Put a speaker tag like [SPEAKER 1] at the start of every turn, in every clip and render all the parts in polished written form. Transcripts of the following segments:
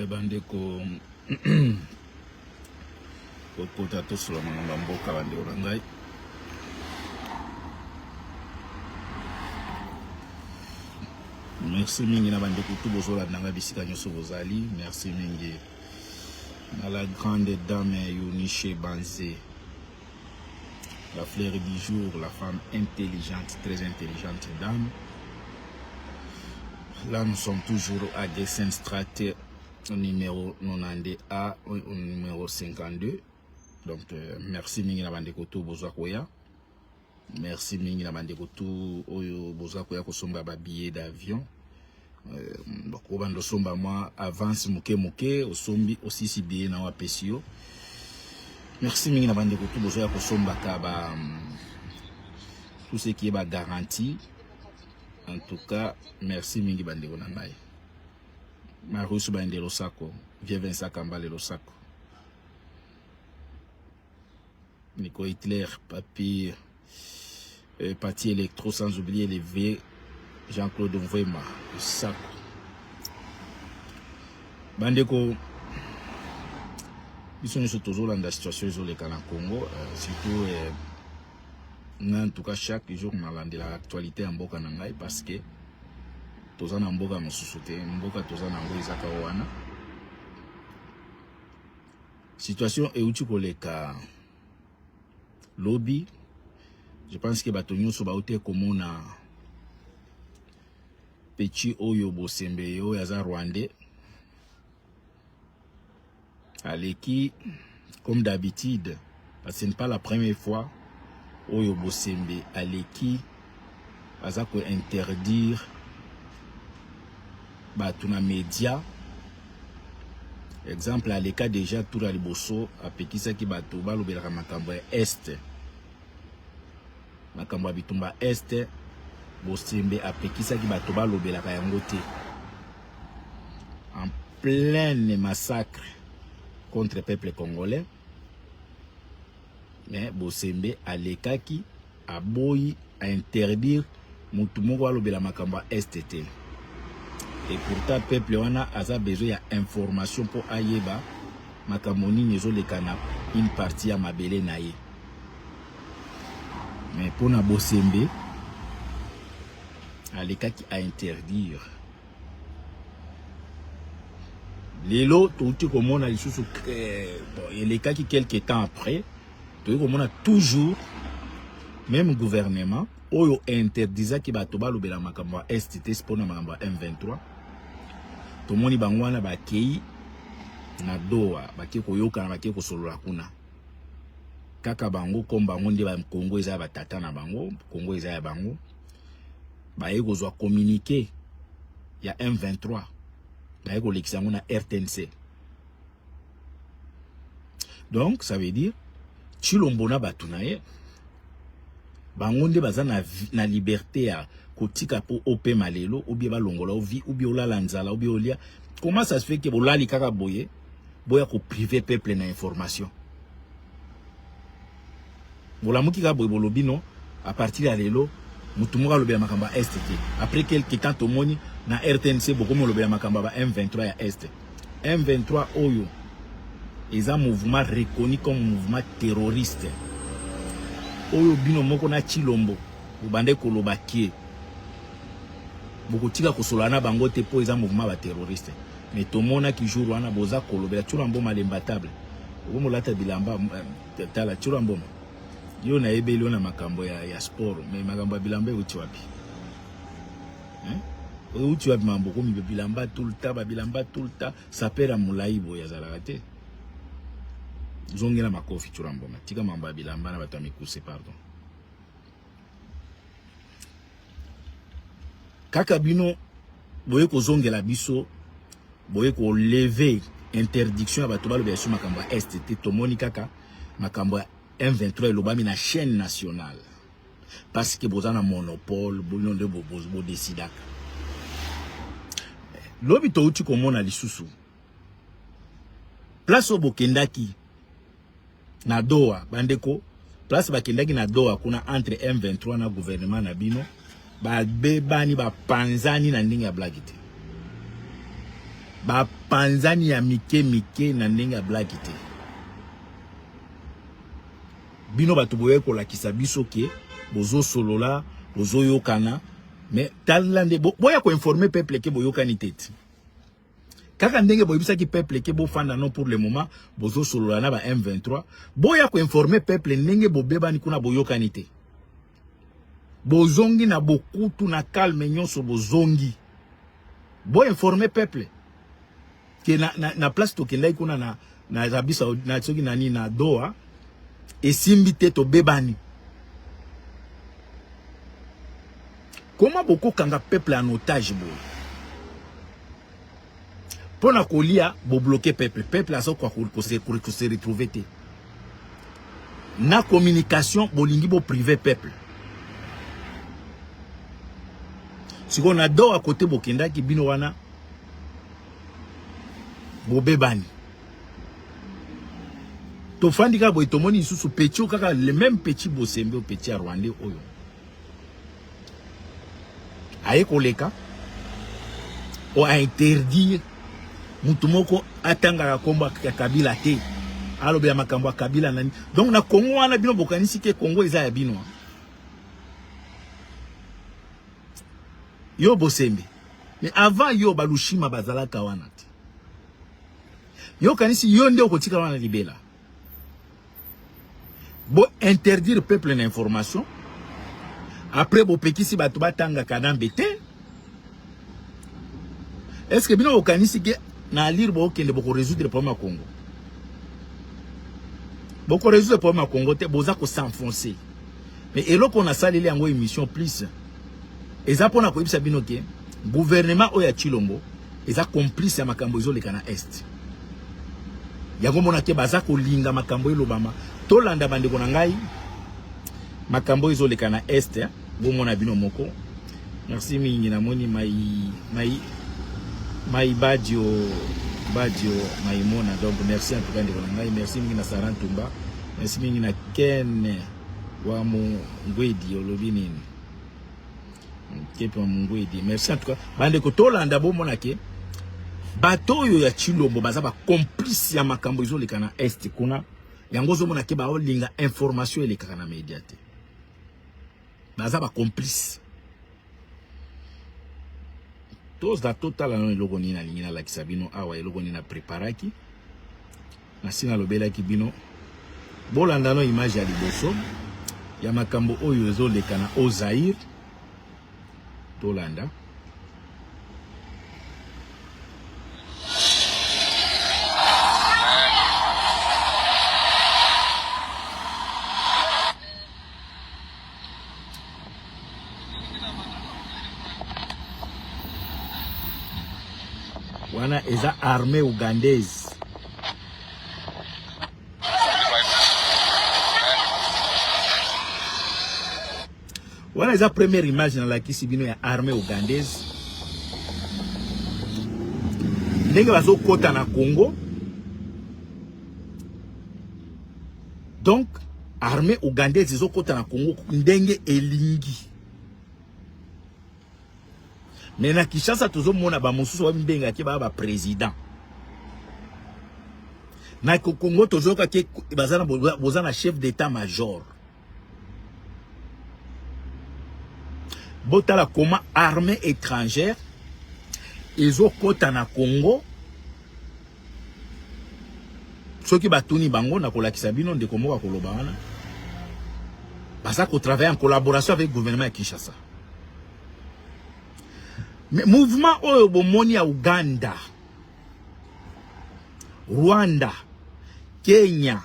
[SPEAKER 1] bandeko kokota tosula mangamba mboka bandeko na ngai. Merci mingi na bandeko tout bozolanda ngai bisika nyonso bozali. Merci mingi na la grande dame Eunice Banzé, la fleur du jour, la femme intelligente, très intelligente dame. Là, nous sommes toujours à Gessenstraat, numéro 90A, numéro 52. Donc, merci mingi na bandeko tout bozwa koya. Merci mingi na bandeko tout oyo bozwa koya kosomba ba billet d'avion. Donc, obando somba moi avance muke osombi aussi si billet na wa pesio. Merci mingi na bandeko tout bozwa kosomba ka ba tout ce qui est ba garantie. En tout cas, merci mingi bandeko na ngai. Marusu bande Losako, Vieux Vincent Kambale Losako. Nico Hitler, papier, parti électro, sans oublier les V, Jean-Claude Mvema, Losako. Bandeko, ils sont toujours dans la situation isolée au Congo, surtout. En tout cas, chaque jour, on a l'actualité en Boka Nangai parce que tous en Boka Mosusute, Mboka tous en Ango Isaka Wana. Situation est où tu peux lobby. Je pense que Batonio Sobaote comme on a petit Oyo Bosembe Yo Yaza Rwandais. Aleki, comme d'habitude, parce que ce n'est pas la première fois. Oyo Bosembe aleki azako interdire batuna média. Exemple aleka déjà tout la liboso apekisa ki bato balobelaka makambo ya est, makambo bitumba est. Bosembe apekisa ki bato balobelaka yango te en plein massacre contre le peuple congolais. Mais Bosembe alekaki aboyi à interdire mutu moko alobela makamba STT. Et pourtant peuple wana aza besoin d'information pour ayeba makamoni nezo lekana une partie à mabele naye. Mais pour na Bosembe alekaki à interdire. Lelo touti komona lisusu elekaki quelques temps après. On a toujours même gouvernement oyo interdisa ki bato balobela makambo STT spona makambo M23. To moni bangwana bakei na doa baki koyoka na baki kosolola kuna. Kaka bango komba ngonde ba Kongo eza batata na bango, Kongo eza ya bango. Baye kozwa communiquer ya M23. Baye ko lekisa na RTNC. Donc ça veut dire Chilombona batunaye bangonde baza na liberté ya kotika po ope malelo ou bien balongola ovi ou bien olala nzala ou bien olia. Comment ça se fait que bolali kaka boye boya ko priver peuple na information bolamuki ka boye bolobi non à partir ya lelo mutu moka lobela makamba STT après quelque temps tomoni na RTNC bokomo lobela makamba ba M23 ya est. M23 oyo est un mouvement reconnu comme mouvement terroriste. Oyo bino moko na Chilombo, ubande kolobaki. Bokotika kosolana bango te po est un mouvement terroriste. Mais tout le monde qui joue wana boza kolobela Chulambo malembatable. Omo lata bilamba tala Chulambo. Yo na ebeli na makambo ya sport, mais makambo bilamba uti wapi? Uti wapi mambo ko mi bilamba tout le temps, ça perd à moulaibo ya zalate. Zongela makofi Churamboma tika mamba bilamba na bato mikuse pardon. Kaka bino boye ko zongela biso boye ko lever interdiction ya bato balobe sur makambo STT tomoni kaka makambo M23 lobami na chaîne nationale parce que bozana monopole bono de bo décidaka. Lobi to uti komona lisusu place obokendaki na doa bandeko place bakendaki na doa kuna entre M23 na gouvernement na bino ba bebani ba panzani na ndinga blagite ba panzani ya mike na ndenge ya black te. Bino batu boye ko lakisa biso ke bozo solola, bozo yokana, mais talande boya ko informer peuple ke boyokani tete. Kaka ndenge boyebisa ki peuple ke bo fanda non pour le moment, bozo solola na ba M23, boya ko informer peuple ndenge bobeba ni kuna boyokani te. Bozongi na bokutu na calme nyonso bozongi. Boya informer peuple ke na place to kendai kuna na Arabie Saoudite na tsoki nani na Doha esimbi te to bebani. Comment beaucoup kanga peuple en otage bo? Pour na kolia bo bloquer peuple aso kwa ko se retrouver te. Na communication bolingi bo privé peuple. Si on a do à côté bokenda ki bino wana bo bebani. To fandika bo itomoni susu petit kaka le même petit bosembe au petit Rwandais oyo. Aye koleka o a interdire mutumoko atanga komba ya Kabila te. Alobe ya makambo ya Kabila nani. Donc na Congo wana bino bokanisi ke Congo eza ya bino. Yo bosembe. Mais avant yo balushima bazalaka wana te. Yo kanisi yo nde okotika wana libela. Bo interdire peuple l'information. Après bo pekisi batu batanga kadambe te. Est-ce que bino okanisi ke na lire bo kende boko résoudre le problème à Congo? Boko résoudre le problème à Congo te boza ko s'enfoncer. Mais eloko na saleli yango émission plus. Eza pona ko yebisa bino ke gouvernement oya Chilombo eza complice ya makambo ezoleka na est. Yango mona ke baza ko linga makambo elobama to landa bande kona ngai makambo ezoleka na est bo mona bino moko. Merci mingi na moni mai badio maimona, donc merci en tout cas de kona ngai, merci mingi na Sarantumba, merci mingi na Ken wa Mungwedi olobi nini. Merci en tout cas. Bande ko tolanda bo monake. Bato yo ya Chilombo baza ba complice ya makambo ezoleka na est kuna. Yango zo monake ba olinga information eleka na media te. Baza ba complice. Tous da total na logo ni na lingina la kisabino awa logo ni na preparaki. Na sina lobela ki bino. Bolanda no image ya liboso ya makambo oyo ezoleka na Ozaïr. Tolanda. Wana eza armée ougandaise. Voilà la première image dans la kisibino ya armée ougandaise. Ndenge bazo kota na Congo. Donc armée ougandaise zo kota na Congo ndenge elingi. Mais na Kinshasa tozo mona ba mosusu wa mbenga ke ba président. Na Congo tozo ka ke bazana chef d'état-major. Botala comment armée étrangère ezo kota na Congo. Soki batuni bango na kolakisa bino ndeko moko koloba wana. Baza ko travailler en collaboration avec le gouvernement de Kinshasa. Mais mouvement oyo bomoni ya Uganda, Rwanda, Kenya,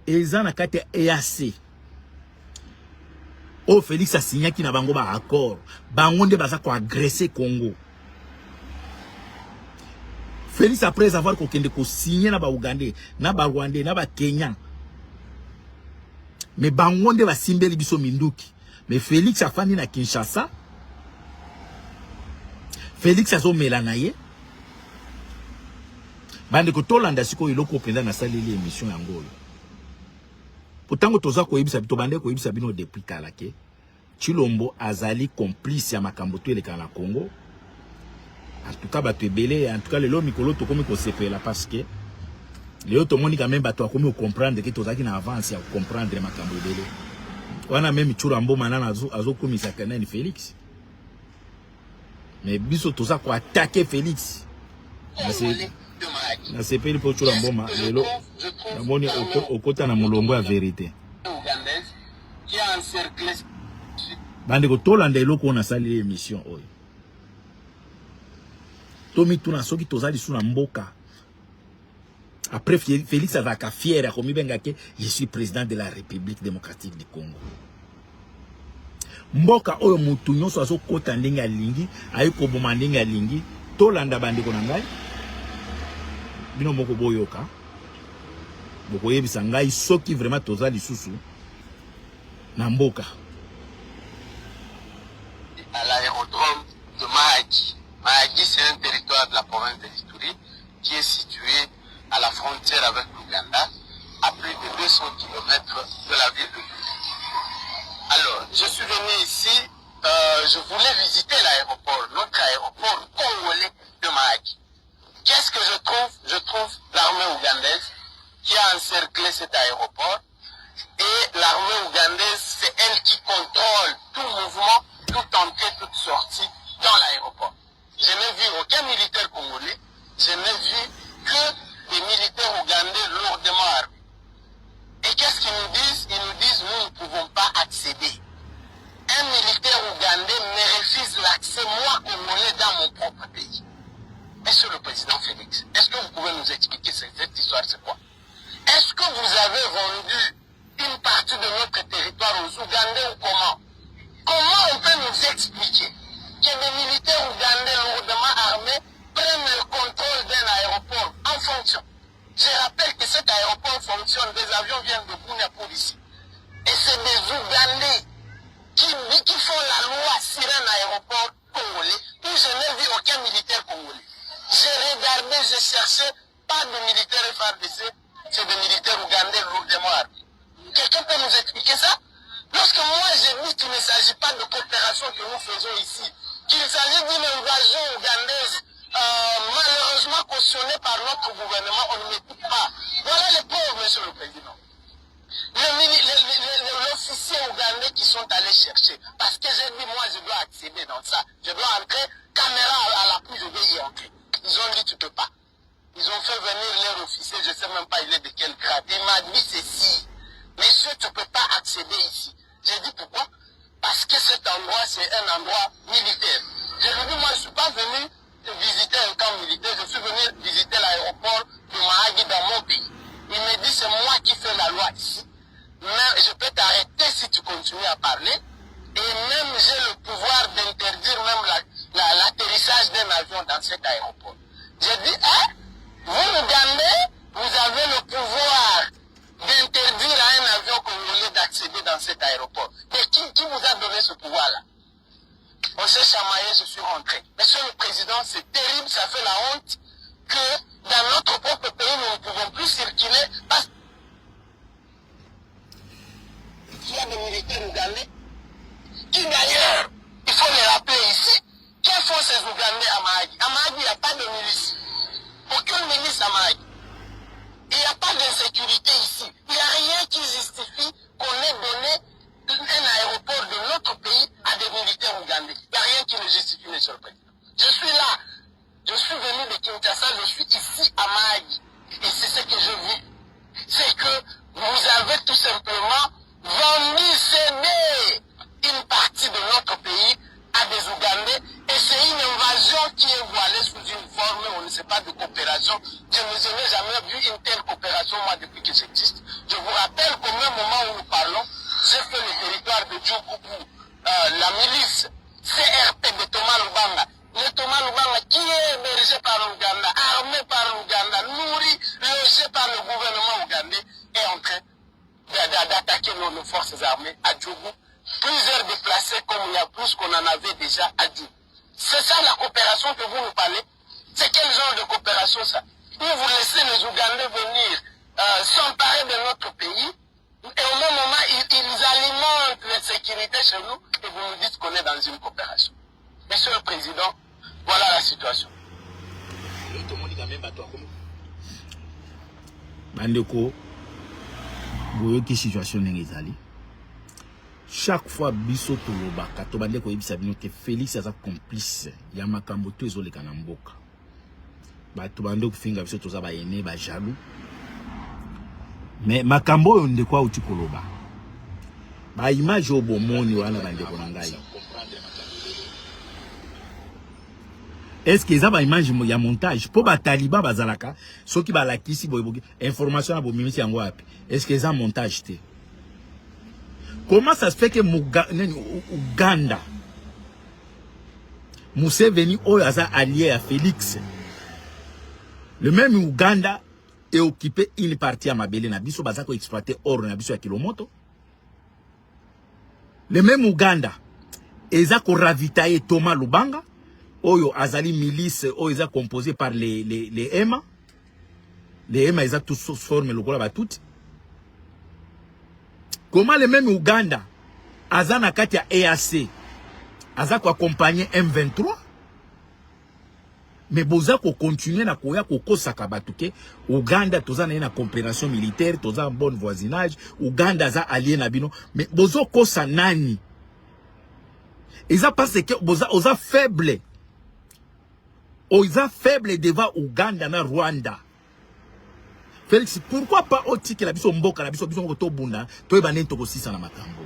[SPEAKER 1] eza na kati ya EAC. O Félix a signé ki na bango ba accord. Bango nde baza ko agresser Congo. Félix après avoir kokende ko signé na ba Ugandais, na ba Rwandais, na ba Kenya. Mais bango nde ba simbeli biso minduki. Mais Félix a fani na Kinshasa. Félix a zo melanaye. Bande ko tolanda siko iloko penda na saleli émission ya ngolo. Pourtant toza ko yebisa bito bande ko yebisa bino depuis kalake. Chilombo azali complice ya makambo to eleka na Congo. tout cas bato ebele en tout cas lelo mikolo to komi ko sepela parce que lelo to moni quand même bato akomi comprendre que tozaki na avance ya comprendre makambo ebele wana même Tshura Mboma nana azokomisa kanani Félix mais biso toza ko attaquer Félix na sepeli po Tshura Mboma lelo namoni okota na mulongo ya vérité bande ko tolanda eloko na sali émission oyo Tomi tuna soki tozali sous na mboka. Après Félix azaka fier akomi benga ke je suis président de la République démocratique du Congo. Mboka oyo mutu nyonso azokota ndenge alingi, ayiko boma ndenge alingi, tolanda bandeko na ngai. Bino moko boyoka. Boko yebisa ngai soki vraiment tozali susu na mboka.
[SPEAKER 2] À l'aérodrome de Mahagi. Mahagi, c'est un territoire de la province de l'Ituri qui est situé à la frontière avec l'Ouganda, à plus de 200 km de la ville de Bunia. Alors, je suis venu ici, je voulais visiter l'aéroport, notre aéroport congolais de Mahagi. Qu'est-ce que je trouve? Je trouve l'armée ougandaise qui a encerclé cet aéroport. Et l'armée ougandaise, c'est elle qui contrôle tout mouvement, toute entrée, toute sortie dans l'aéroport. Je n'ai vu aucun militaire congolais, je n'ai vu que des militaires ougandais lourdement armés. Et qu'est-ce qu'ils nous disent? Ils nous disent nous ne pouvons pas accéder. Un militaire ougandais me refuse l'accès, moi congolais, dans mon propre pays. Monsieur le président Félix, est-ce que vous pouvez nous expliquer cette histoire, c'est quoi? Est-ce que vous avez vendu une partie de notre territoire aux Ougandais ou comment? Comment on peut nous expliquer que des militaires ougandais lourdement armés prennent le contrôle d'un aéroport en fonction? Je rappelle que cet aéroport fonctionne, des avions viennent de Bunia pour ici. Et c'est des Ougandais qui font la loi sur un aéroport congolais où je n'ai vu aucun militaire congolais. J'ai regardé, j'ai cherché, pas de militaires FARDC, c'est des militaires ougandais lourdement armés. Quelqu'un peut nous expliquer ça? Lorsque moi j'ai dit qu'il ne s'agit pas de coopération que nous faisons ici, qu'il s'agit d'une invasion ougandaise malheureusement cautionnée par notre gouvernement, on ne m'écoute pas. Voilà les pauvres, monsieur le président. L'officier ougandais qui sont allés chercher, parce que j'ai dit moi je dois accéder dans ça, je dois entrer, caméra à l'appui, je vais y entrer. Ils ont dit tu peux pas. Ils ont fait venir leur officier, je ne sais même pas il est de quel grade. Il m'a dit ceci, monsieur tu ne peux pas accéder ici. J'ai dit pourquoi? Parce que cet endroit c'est un endroit militaire. Je lui ai dit moi je ne suis pas venu visiter un camp militaire, je suis venu visiter l'aéroport de Mahagi dans mon pays. Il me dit c'est moi qui fais la loi ici. Mais je peux t'arrêter si tu continues à parler. Et même j'ai le pouvoir d'interdire même l'atterrissage d'un avion dans cet aéroport. J'ai dit, hein, vous Ougandais, vous avez le pouvoir d'interdire à un avion congolais d'accéder dans cet aéroport. Mais qui vous a donné ce pouvoir-là? On s'est chamaillé, je suis rentré. Monsieur le Président, c'est terrible, ça fait la honte que dans notre propre pays, nous ne pouvons plus circuler parce qu'il y a des militaires ougandais qui d'ailleurs, il faut les rappeler ici, que font ces Ougandais à Mahagi? À Mahagi, il n'y a pas de milice. Aucune milice à Mahagi. Il n'y a pas d'insécurité ici. Il n'y a rien qui justifie qu'on ait donné un aéroport de notre pays à des militaires ougandais. Il n'y a rien qui le justifie, monsieur le Président. Je suis là. Je suis venu de Kinshasa, je suis ici à Mahagi. Et c'est ce que je vis. C'est que vous avez tout simplement vendu, cédé une partie de notre pays à des Ougandais. Et c'est une invasion qui est voilée sous une forme, on ne sait pas, de coopération. Je n'ai jamais vu une telle coopération, moi, depuis que j'existe. Je vous rappelle qu'au même moment où nous parlons, j'ai fait le territoire de Djokoubou, la milice CRP de Thomas Lubanga. Le Thomas Lubanga qui est hébergé par l'Ouganda, armé par l'Ouganda, nourri, logé par le gouvernement ougandais, est en train d'attaquer nos forces armées à Djougou. Plusieurs déplacés comme il y a plus qu'on en avait déjà à Djougou. C'est ça la coopération que vous nous parlez? C'est quel genre de coopération ça? Où vous laissez les Ougandais venir s'emparer de notre pays et au même moment ils alimentent l'insécurité chez nous et vous nous dites qu'on est dans une coopération. Monsieur le Président, voilà la situation.
[SPEAKER 1] bandeko boyoki situation n'engezali chaque fois biso tolobaka to bandeko yebisa bino ke Félix aza complice ya makambo to ezoleka na mboka bato bando kufinga biso toza ba ene ba jaloux mais makambo oyo ndeko auti koloba ba image obomoni wana bandeko na ngai est-ce que ça ba image ya montage po ba taliban bazalaka soki ba lakisi boyeboki information na bomimisi yango api est-ce que ça montage te comment ça se fait que Uganda Museveni oyo aza allié à Félix le même Uganda est occupé une partie à Mabele na biso bazako exploiter or na biso ya Kilomoto le même Uganda eza ko ravitailler Thomas Lubanga oyo azali milice oyo eza composé par les EMA eza tous forme lokola batuti. Comment le même Uganda aza na kati ya EAC aza ko accompagner M23 mais boza ko continuer na koya ko kosaka batuke Uganda toza na coopération militaire toza en bon voisinage Uganda aza allié na bino mais bozo kosa nani eza parce que boza oza faible devant Uganda na Rwanda. Félix, pourquoi pas oti que la biso mboka la biso to bunda to eba nento ko sisa na makambo.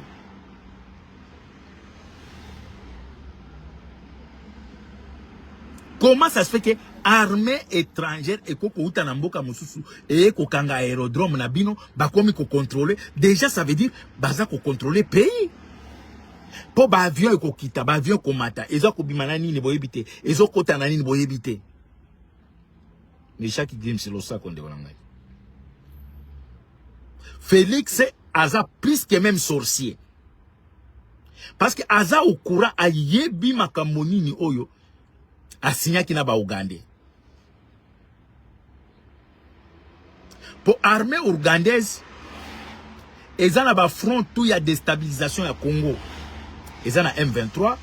[SPEAKER 1] Comment ça se fait que armée étrangère et ko uta na mboka mususu et ko kanga aérodrome na bino ba komi ko contrôler déjà ça veut dire baza ko contrôler pays. Po ba avion ko kita ba avion ko mata ezo ko bimana nini boyebite ezo kota na nini boyebite. Mais chaque game c'est lo ça qu'on devant ngai. Félix aza plus que même sorcier. Parce que aza okura ayebi makambo nini oyo asinyaki na ba Ugandais. Pour armée ougandaise eza na ba front tout ya déstabilisation ya Congo. Eza na M23,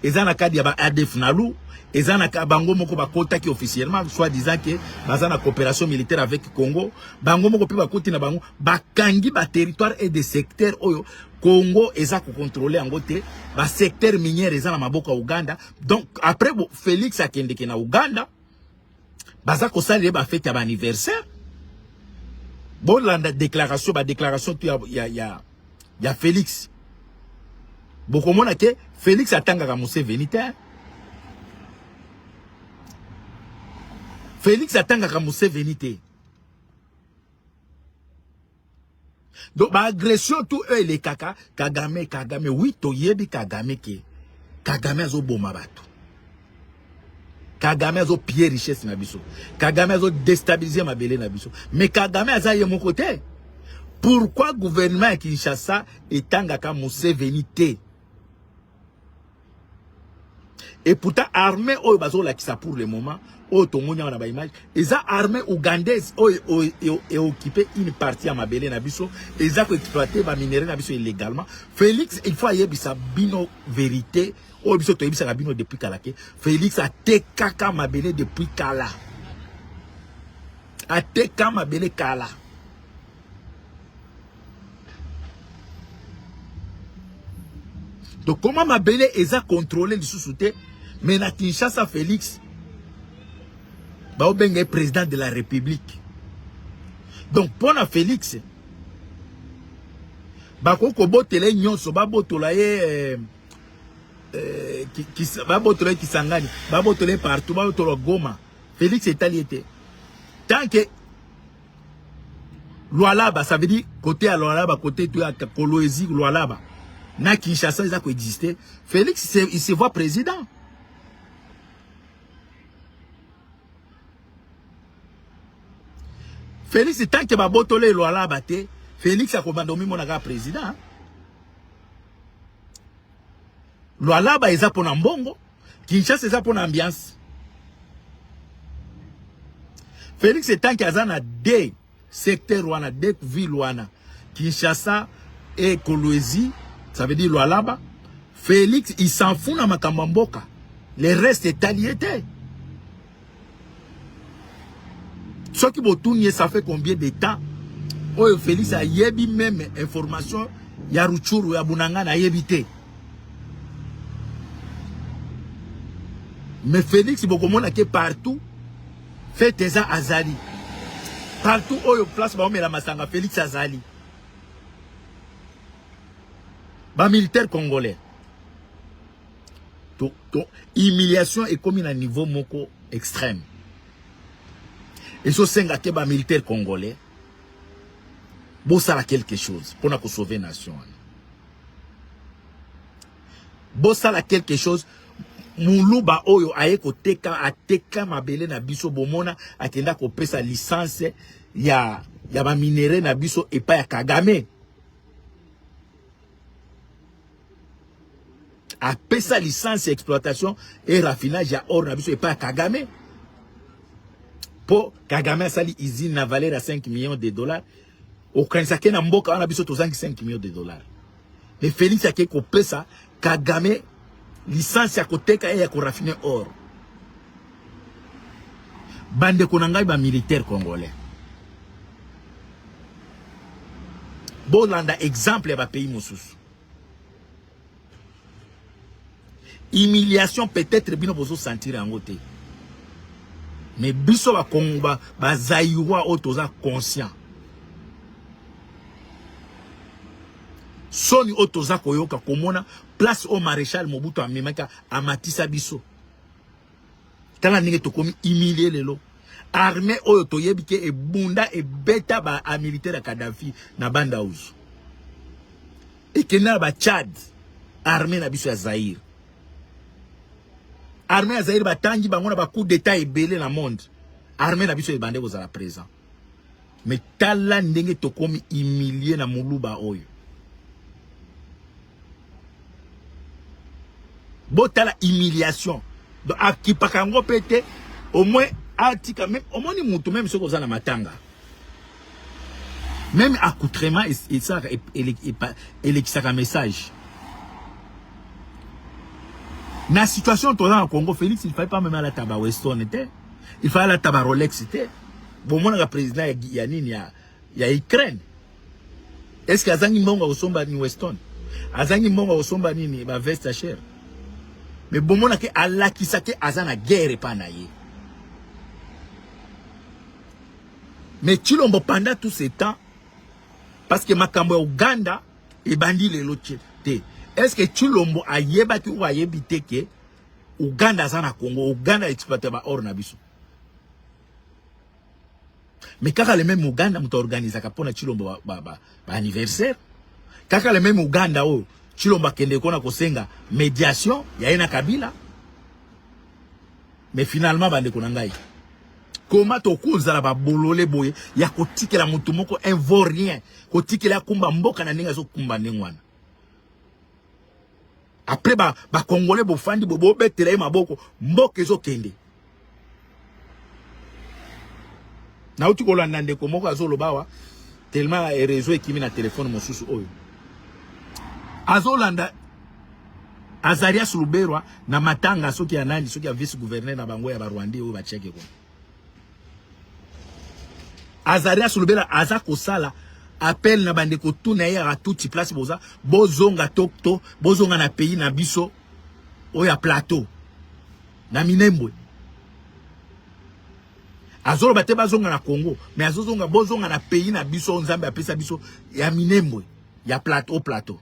[SPEAKER 1] eza na kadi ya ba ADF Nalu, eza na bango moko bakota ki officiellement soit disant que baza na coopération militaire avec Congo, bango moko pe bakoti na bango bakangi ba territoire et des secteurs oyo Congo eza ko contrôler en côté ba secteur minière eza na maboka Uganda. Donc après Félix akendeke na Uganda baza ko salir ba fête ya ba anniversaire. Bon la déclaration tu ya Félix. Bokomona ke Félix atangaka Museveni te. Félix atangaka Museveni te. Donc ba agression tout eux les kaka Kagame oui to yebi Kagame ke Kagame azo boma bato. Kagame azo piller richesse na biso. Kagame azo déstabiliser mabele na biso. Mais Kagame aza ye mon côté. Pourquoi gouvernement ya Kinshasa etangaka Museveni te? Et pourtant armée oyo bazo lakisa pour le moment oyo tomonya na ba image eza armée ougandaise oyo est occupé une partie à mabele na biso eza ko exploiter ba minerais na biso illégalement. Félix il faut yebisa bino vérité oyo biso to yebisa bino depuis kala ke Félix a tekaka mabele depuis kala a teka mabele kala. Donc comment mabele eza contrôler le sous-souté mais na Kinshasa Félix ba obenge président de la République. Donc pour na Félix ba ko botele nyonso ba botola ye ba botola Kisangani ba botola partout ba botola Goma. Félix est allié. Tant que Lualaba ça veut dire côté à Lualaba côté tu à Kolwezi Lualaba na Kinshasa ça peut exister. Félix il se voit président. Félix tant que babotole Luala bate Félix a commandomi monaka président. Luala ba eza pona mbongo, Kinshasa eza pona ambiance. Félix tant que azana de secteur wana de ville wana Kinshasa et Kolwezi, ça veut dire Lualaba. Félix il s'en fout na makambo mboka. Le reste est allié. Ce qui botourne, ça fait combien de temps? Oh, Félix a yebi même information. Ya Ruchuru, ya Bunanga na yebite. Mais Félix, il faut que partout, fait tes azali. Partout où il place, bah, on met la masanga, Félix Azali. Bah, militaire congolais. Humiliation est comme un niveau moko extrême. Et ce senga ke ba militaire congolais. Bon, ça a quelque chose pour nous sauver la nation. Bon, ça a quelque chose. Muluba oyo aye ko teka ateka mabele na biso bomona akenda ko pesa licence ya ba minere na biso epa ya Kagame. A pesa licence exploitation et raffinage ya or na biso epa ya Kagame. Po Kagame sali usine na valeur à 5 millions de dollars. Au kanisa ke na mboka wana biso tozangi 5 millions de dollars. Mais Félix ake ko pesa Kagame licence ya koteka et ya ko raffiner or. Bande konangai ba militaire congolais. Bolanda exemple ba pays mosusu. Humiliation peut-être bino bozo sentir en côté. Mais biso ba Kongo ba zaïwa otoza conscient. Soni otoza koyoka komona place au maréchal Mobutu amemaka amatisa biso. Tala ninge tokomi humilier lelo. Armée oyo toyebike e bunda e beta ba a militaire Kadhafi na banda uzu. E kena ba Tchad armée na biso ya Zaïre. Armée ya Zaïre batangi bangona ba coup d'état ebele na monde. Armée na biso e bande bozala présent. Mais tala ndenge tokomi humilier na muluba oyo. Botala humiliation. Donc à qui pakango pété au moins artika même au moins ni mutu même ce qu'on a matanga. Même accoutrement et ça et les message. Na situation toi en Congo Félix il fallait pas même à la tabac Weston était. Il fallait la tabac Rolex était. Bon mon le président ya nini ya Ukraine. Est-ce que azangi mbonga osomba ni Weston? Azangi mbonga osomba nini ba veste cher. Mais bon mon ke Allah qui sake azana guerre pa na ye. Mais Chilombo pendant tout ce temps parce que makambo Uganda et bandi le loche te. Est-ce que Chilombo ayeba ki ou ayebite ke Uganda zana Congo Uganda exploite ba or na biso. Mais kaka le même Uganda muta organiser ka pona Chilombo ba anniversaire. Kaka le même Uganda o Chilomba kende kona kosenga médiation ya ena Kabila. Mais finalement bande konangai. Comment to kuzala ba bolole boye ya kotikela mutu moko invorien kotikela kumba mboka na ninga zo kumba nengwana. Après ba congolais bo fandi bo betela maboko mboka ezo kende. Na uti ko landa ndeko moko azolo bawa tellement réseau ekimi na téléphone mosusu oyo. Azolanda Azarias Luberwa na matanga soki ya nani soki ya vice gouverneur na bango ya Rwanda oyo ba cheke ko. Azarias Luberwa aza kosala appel na bande ko tuna ya tuti place boza bozonga tokto bozonga na pays na biso oya plateau na Minembwe. Azolo bate bazonga na Congo mais azozonga bozonga na pays na biso nzambe apesa biso ya Minembwe ya plateau.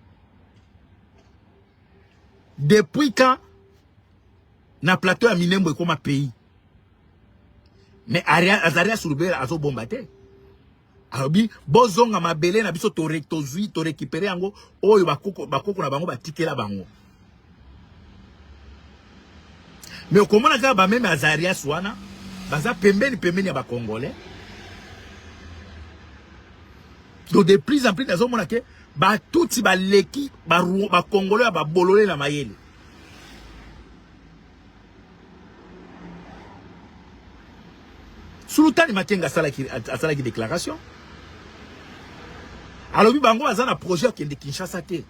[SPEAKER 1] Depuis quand na plateau ya Minembwe comme un pays. Mais Azarias Luberwa azo bombate. Arobi bozonga mabele na biso to récupérer yango oyo bakoko na bango batikela bango. Mais comment na ba même Azarias wana baza pembeni ya ba congolais. Donc de plus en plus nazo mona ke ba touti ba leki ba congolais ba bololé na mayele. Sultani Makenga asala ki déclaration. Alors bango baza na projet qui est de Kinshasa te.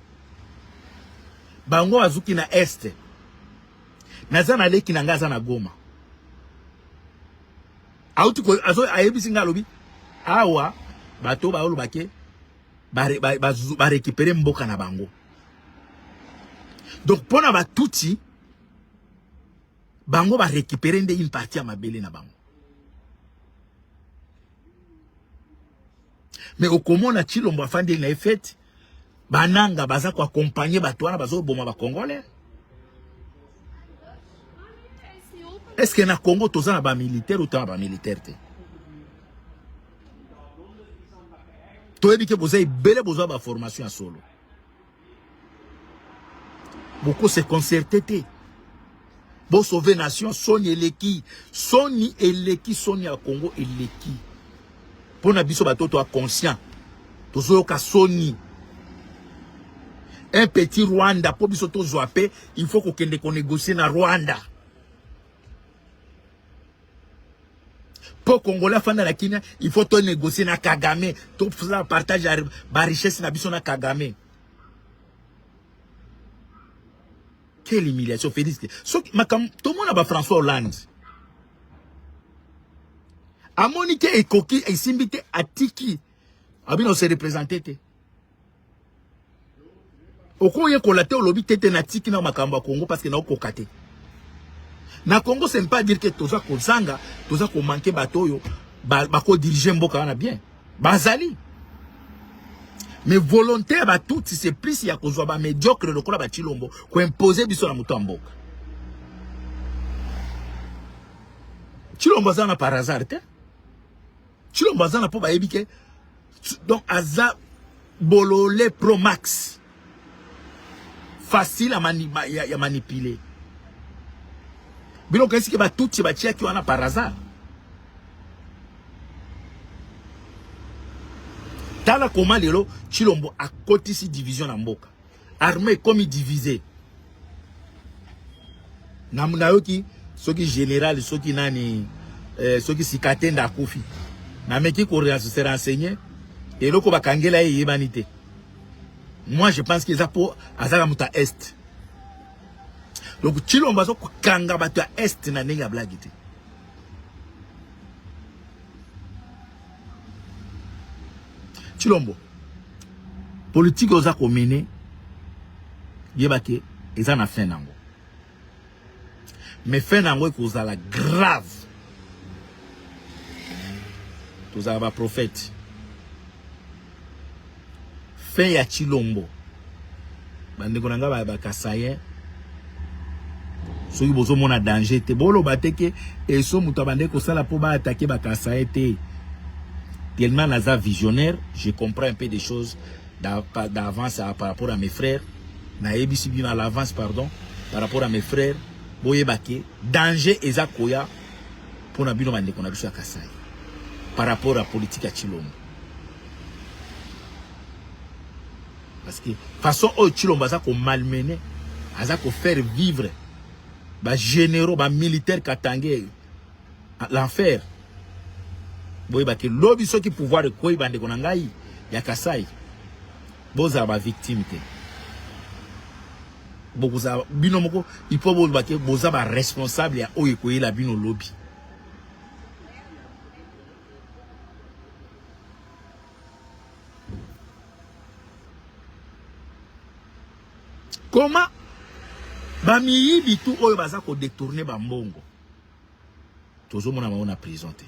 [SPEAKER 1] Bango azuki na est. Naza na leki na ngaza na Goma. auti ko azo ayebisi nga lobi awa bato ba olobake ba récupérer mboka na bango. Donc pona ba tuti bango va récupérer une partie à mabele na bango. Mais au comment na Tshilombo afandi na effet bananga baza ko accompagner bato wana bazo boma ba congolais. Est-ce que na Congo toza na ba militaire ou ta ba militaire te? Toyebi ke boza ibele boza ba formation à solo. Beaucoup se concerté. Bon sauver nation, Sony eleki à Congo eleki. Pour na biso bato to conscient. Tozo ka Sony. Un petit Rwanda pour biso to zoapé, il faut qu'on négocier na Rwanda. Pour Congolais fanda la Kenya, il faut to négocier na Kagame, to faire partage ba richesse na biso na Kagame. Quelle humiliation, Félix. Tout le monde a François Hollande. A Monique et Koki et Simbite à Tiki. Abino se représenté. Au Congo, il y a un lobby tete na Tiki na Makamba Congo parce que na kokate. Na Congo, c'est pas dire que toza ko zanga, toza ko manquer batoyo, bako diriger mboka na bien. Bazali. Mais volontaire ba tout c'est plus ya kozwa ba médiocre lokola ba Tshilombo ko imposer biso na muto mboka. Tshilombo zana par hasard te. Tshilombo zana po ba yebike. Donc aza bolole pro max. Facile à manipuler. Bilo qu'est-ce que ba tout ba tia ki wana par hasard. Tala comment lelo Tshilombo a côté si division na mboka. Armée comme divisé. Namuna yoki soki général soki nani soki sikatenda kofi. Na meki ko se renseigner et loko bakangela yebanité. Moi je pense que ça pour azaka muta est. Donc Tshilombo zo kanga batu est na nenga blagité. Tshilombo politique oza ko mener yebake eza na fin nango. Mais fin nango ekoza la grave. Toza ba prophète. Fin ya Tshilombo. Bandeko nanga ba kasaye. Soki bozo mona danger te bolo bateke et so muta bandeko sala po ba attaquer ba kasaye te. Tellement naza visionnaire, je comprends un peu des choses d'avance par rapport à mes frères. Na ebisi bien à l'avance, pardon, par rapport à mes frères. Boye bake, danger eza koya pour na bino bande kona biso ya Kasai. Par rapport à politique à Tshilombo. Parce que façon au Tshilombo aza ko malmener, aza ko faire vivre ba généraux, ba militaires katangé l'enfer. Boye bake lobi soki pouvoir koyi bande kona ngai ya Kasai. Boza ba victime te. Boza bino moko il faut boza bake boza ba responsable ya oye koyi la bino lobby. Comment ba miyibi tout oyo baza ko détourner ba mbongo. Tozo mona maona prison te.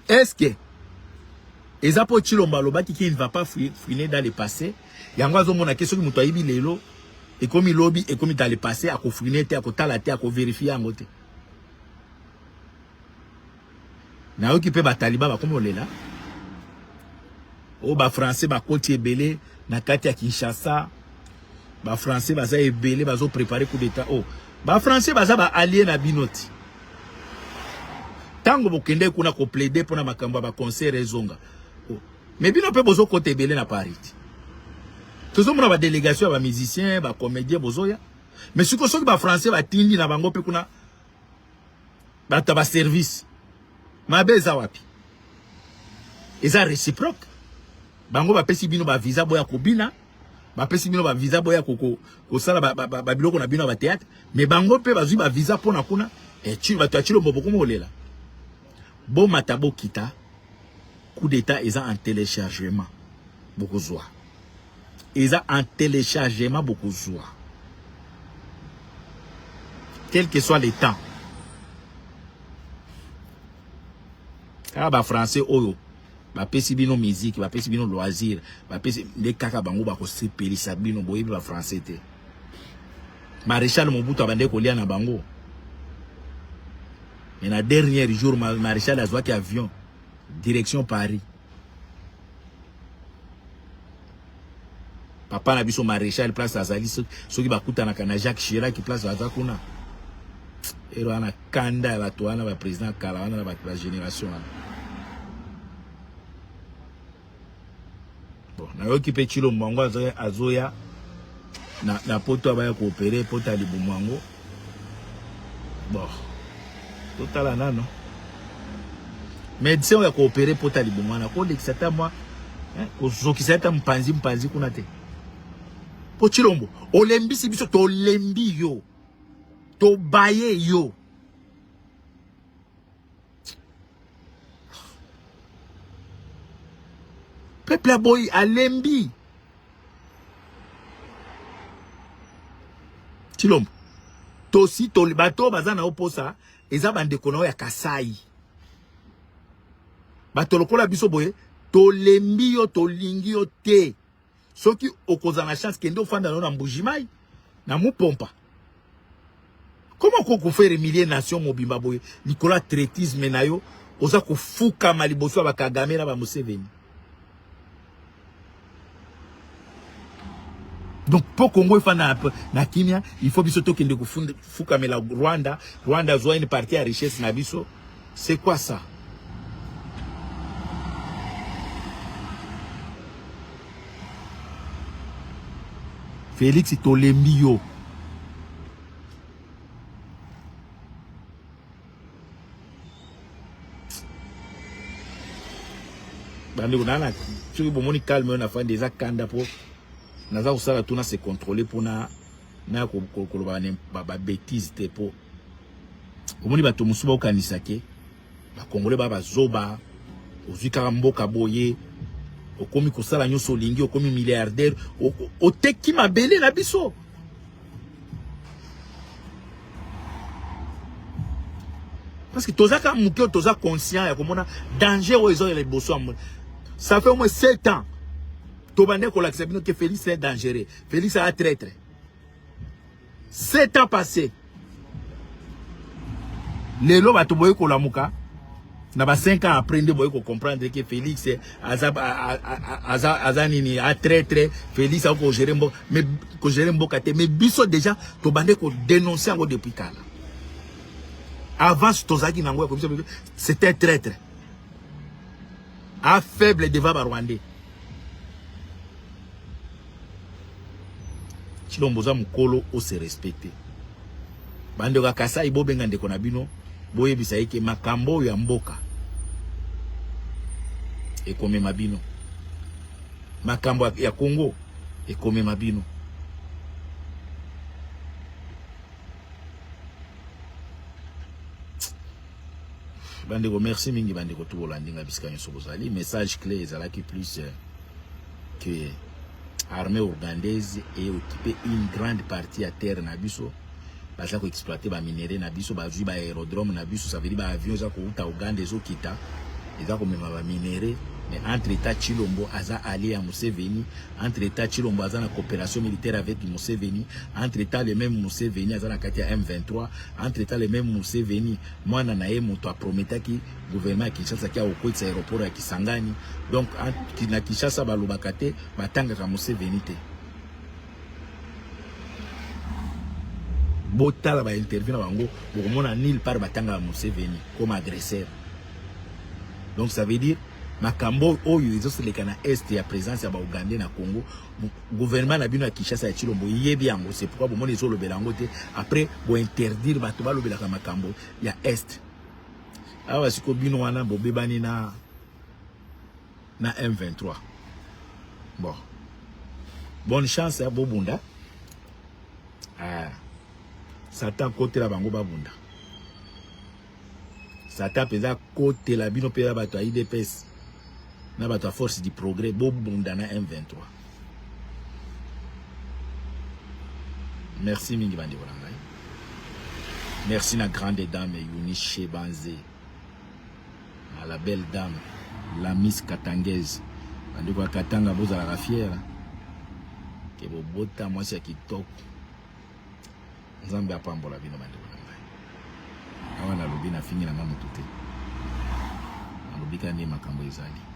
[SPEAKER 1] Est-ce que Ezapo Tshilombo lobaki qui ne va pas fouiner dans le passé? Yango azomona question ki muto ayibi lelo et comme il lobby et comme dans le passé a ko fouiner te a ko tala te a ko vérifier yango te. Na occupé ba taliban ba comme olela. O ba français ba koti ebele na kati ya Kinshasa. Ba français baza ebele bazo préparer coup d'état. Oh, ba français baza ba allié na binoti. Tango bokende kuna ko plaider pour na makambo ba conseil rezonga. Oh. Mais bino pe bozo kote ebele na Paris. Tozo mona ba délégation ba musiciens, ba comédiens bozoya. Mais siko soki ba français ba tindi na bango pe kuna ba ta ba service. Mabeza wapi? Eza réciproque. Bango ba pesi bino ba visa boya ko bina. Ba pesi bino ba visa boya ko sala ba biloko na bino ba théâtre. Mais bango pe bazui ba visa pona kuna et tu ba Tshilombo boko molela. Bon matabo kita. Coup d'état, ils ont un téléchargement. Beaucoup de joie. Ils ont un téléchargement beaucoup de joie. Quel que soit le temps. Ah bah français oyo. Ba pesi bino musique, ba pesi bino loisir, ba pesi les kaka bango ba ko sepeli sabino boyebi ba français te. Maréchal Mobutu abande ko lia na bango. Et na dernier jour maréchal azwa ki avion direction Paris. Papa na biso maréchal place azali soki bakuta na kana Jacques Chirac place azakuna. Et là na kanda ba toana ba président kala wana na ba génération. Bon, na yoki pe chilo mwango azoya na poto abaya coopérer poto ali bumwango. Bon. Total nano. Médecin ya coopérer poto ali bumwana ko l'exata moi ko zokisata mpanzi kuna te. Po chilombo, olembi si biso to lembi yo. To baye yo. Peuple boy alembi. Chilombo. Tosi to bato bazana oposa eza bande kono ya Kasai. Bato lokola biso boye to lembi yo to lingi yo te. Soki okoza na chance kende ofanda na mbujimai na mupompa. Comment qu'on fait remilier nation mobimba boye Nicolas traitisme na yo oza ko fuka maliboso ba Kagame na ba Museveni. Donc pour Congo na kimia, il faut biso to kende ko fuka mela Rwanda zoa une partie à richesse na biso. C'est quoi ça? Félix Tolembi yo. Bande kunana tu bomoni calme on a fait des akanda pour naza usala tuna se contrôler pour na ko ba bêtise te pour omoni bato musuba okanisa ke ba congolais ba zoba ozika mboka boye okomi kosala nyoso lingi okomi milliardaire oteki mabele na biso. Parce que tozaka muke toza conscient ya komona danger o ezo les bosso. Ça fait au moins 7 ans. Tobande ko l'accepte que Félix est dangereux. Félix a traître. 7 ans passés. Les lois bato boye ko lamuka. Na ba 5 ans après de boye ko comprendre que Félix azanini a traître. Félix a ko gérer mboka mais ko gérer mboka te mais biso déjà tobande ko dénoncer encore depuis kala. Avant tozaki nango comme ça c'était traître. A faible devant ba Rwandais. Chilomboza mukolo o se respecter. Bande ka Kasai bobenga ndeko na bino boyebisa eke makambo ya mboka. Ekome mabino. Makambo ya Congo ekome mabino. Bandeko merci mingi bandeko tout Holandinga bisika nyoso bozali message clé ezalaki plus que armée ougandaise et occupé une grande partie à terre na biso baza ko exploiter ba minerais na biso bazui ba aérodrome na biso ça veut dire ba avion za ko uta Uganda ezo kita eza ko mema ba minerais mais entre état Chilombo aza allié à Museveni entre état Chilombo aza na coopération militaire avec Museveni entre état le même Museveni aza na kati ya M23 entre état le même Museveni mwana na ye moto a prometaki gouvernement Kinshasa ki a okoitsa aéroport ya Kisangani donc na Kinshasa balobaka te batanga ka Museveni te botala ba interview na bango bokomona nulle part batanga Museveni comme agresseur. Donc ça veut dire makambo oyo ezoseleka na est ya présence ya ba Ougandais na Congo gouvernement na bino ya Kinshasa ya Chilombo yebi yango c'est pourquoi bomoni ezolobela yango te après bo interdire bato balobelaka makambo ya est awa siko bino wana bobebani na M23. Bon bonne chance à Bobunda. Satan côté la bango babunda. ça tape eza côté la bino pe bato IDPS na bato force du progrès bobundana M23. Merci mingi bandi bolanga. Merci na grande dame Eunice Banze, à la belle dame, la Miss Katangaise. Bandi kwa Katanga boza la fière. Que bo bota moi c'est qui top. Nzambe apambola bino bandi bolanga. Awana lobi na fini na mamutu te. Alobika ni makambo ezali.